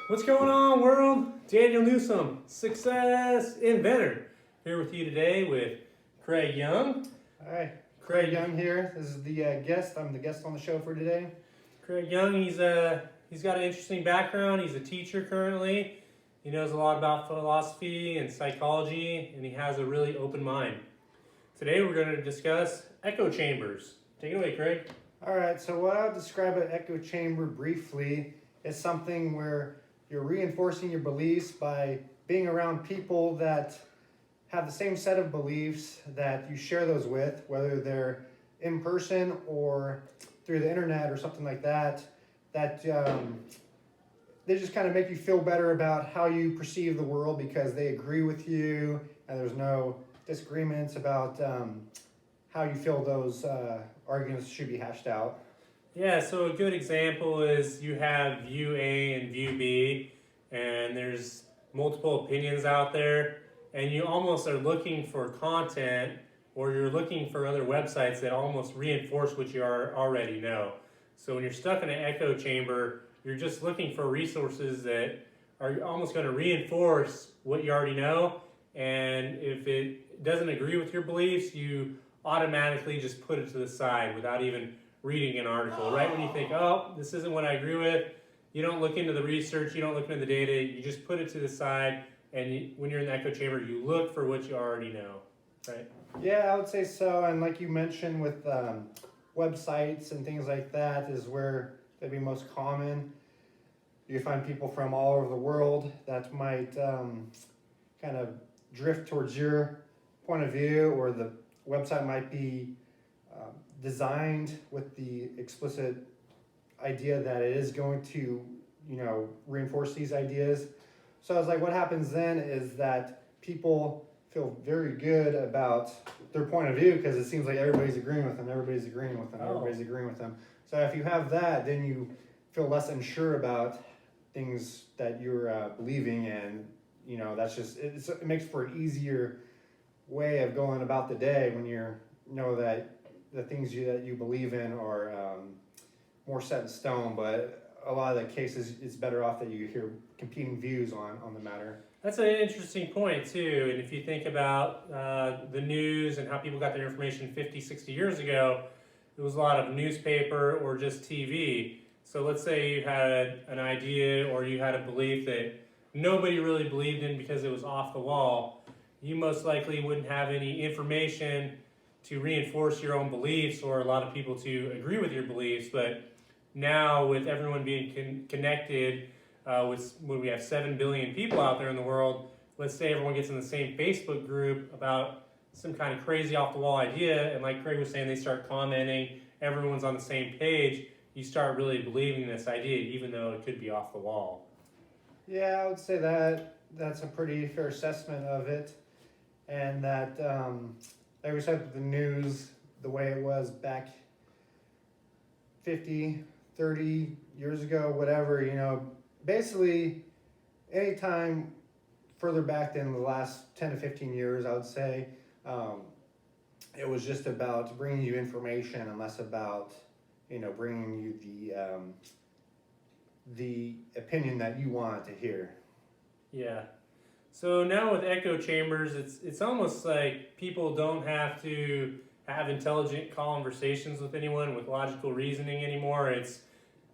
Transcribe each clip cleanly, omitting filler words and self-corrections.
What's going on, world? Daniel Newsom, success inventor, here with you today with Craig Young. Hi, Craig Young here. This is the guest. I'm the guest on the show for today. Craig Young, he's got an interesting background. He's a teacher currently. He knows a lot about philosophy and psychology, and he has a really open mind. Today we're going to discuss echo chambers. Take it away, Craig. All right, so what I would describe an echo chamber briefly is something where you're reinforcing your beliefs by being around people that have the same set of beliefs that you share those with, whether they're in person or through the internet or something like that, they just kind of make you feel better about how you perceive the world because they agree with you and there's no disagreements about how you feel those arguments should be hashed out. Yeah, so a good example is you have view A and view B, and there's multiple opinions out there, and you almost are looking for content or you're looking for other websites that almost reinforce what you already know. So when you're stuck in an echo chamber, you're just looking for resources that are almost going to reinforce what you already know, and if it doesn't agree with your beliefs, you automatically just put it to the side without even reading an article. Right when you think, oh, this isn't what I agree with, you don't look into the research, you don't look into the data, you just put it to the side, and when you're in the echo chamber, you look for what you already know, right? Yeah, I would say so, and like you mentioned with websites and things like that is where they'd be most common. You find people from all over the world that might kind of drift towards your point of view, or the website might be designed with the explicit idea that it is going to, reinforce these ideas. So I was like, what happens then is that people feel very good about their point of view because it seems like everybody's agreeing with them, everybody's agreeing with them. So if you have that, then you feel less unsure about things that you're believing, and that's just it makes for an easier way of going about the day when you know that the things that you believe in are more set in stone. But a lot of the cases, it's better off that you hear competing views on the matter. That's an interesting point too, and if you think about the news and how people got their information 50, 60 years ago, it was a lot of newspaper or just TV. So let's say you had an idea or you had a belief that nobody really believed in because it was off the wall. You most likely wouldn't have any information to reinforce your own beliefs or a lot of people to agree with your beliefs. But now with everyone being connected, when we have 7 billion people out there in the world, let's say everyone gets in the same Facebook group about some kind of crazy off the wall idea, and like Craig was saying, they start commenting, everyone's on the same page, you start really believing this idea even though it could be off the wall. Yeah, I would say that's a pretty fair assessment of it, and that like we said with the news, the way it was back 50, 30 years ago, whatever, basically anytime further back than the last 10 to 15 years, I would say, it was just about bringing you information and less about, bringing you the opinion that you wanted to hear. Yeah. So now with echo chambers, it's almost like people don't have to have intelligent conversations with anyone with logical reasoning anymore. It's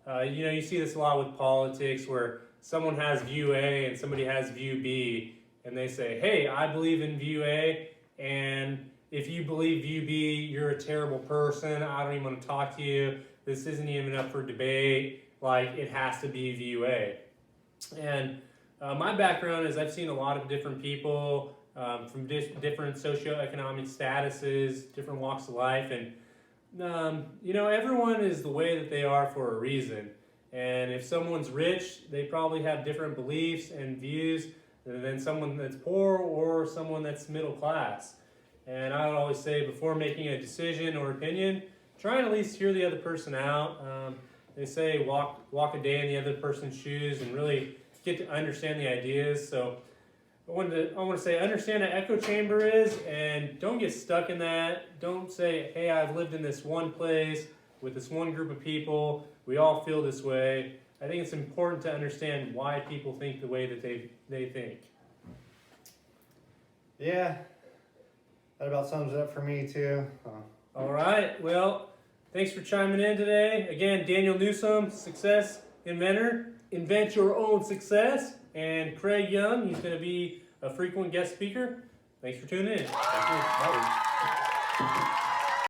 you see this a lot with politics where someone has view A and somebody has view B, and they say, hey, I believe in view A, and if you believe view B, you're a terrible person, I don't even want to talk to you, this isn't even up for debate, like it has to be view A. And my background is I've seen a lot of different people from different socioeconomic statuses, different walks of life, and everyone is the way that they are for a reason. And if someone's rich, they probably have different beliefs and views than someone that's poor or someone that's middle class. And I would always say before making a decision or opinion, try and at least hear the other person out. They say walk a day in the other person's shoes and really get to understand the ideas. So I want to say understand what echo chamber is, and don't get stuck in that. Don't say, hey, I've lived in this one place with this one group of people, we all feel this way. I think it's important to understand why people think the way that they think. Yeah, that about sums it up for me too. All right. Well, thanks for chiming in today. Again, Daniel Newsom, success inventor. Invent your own success. And Craig Young, he's going to be a frequent guest speaker. Thanks for tuning in. Thank you. Bye.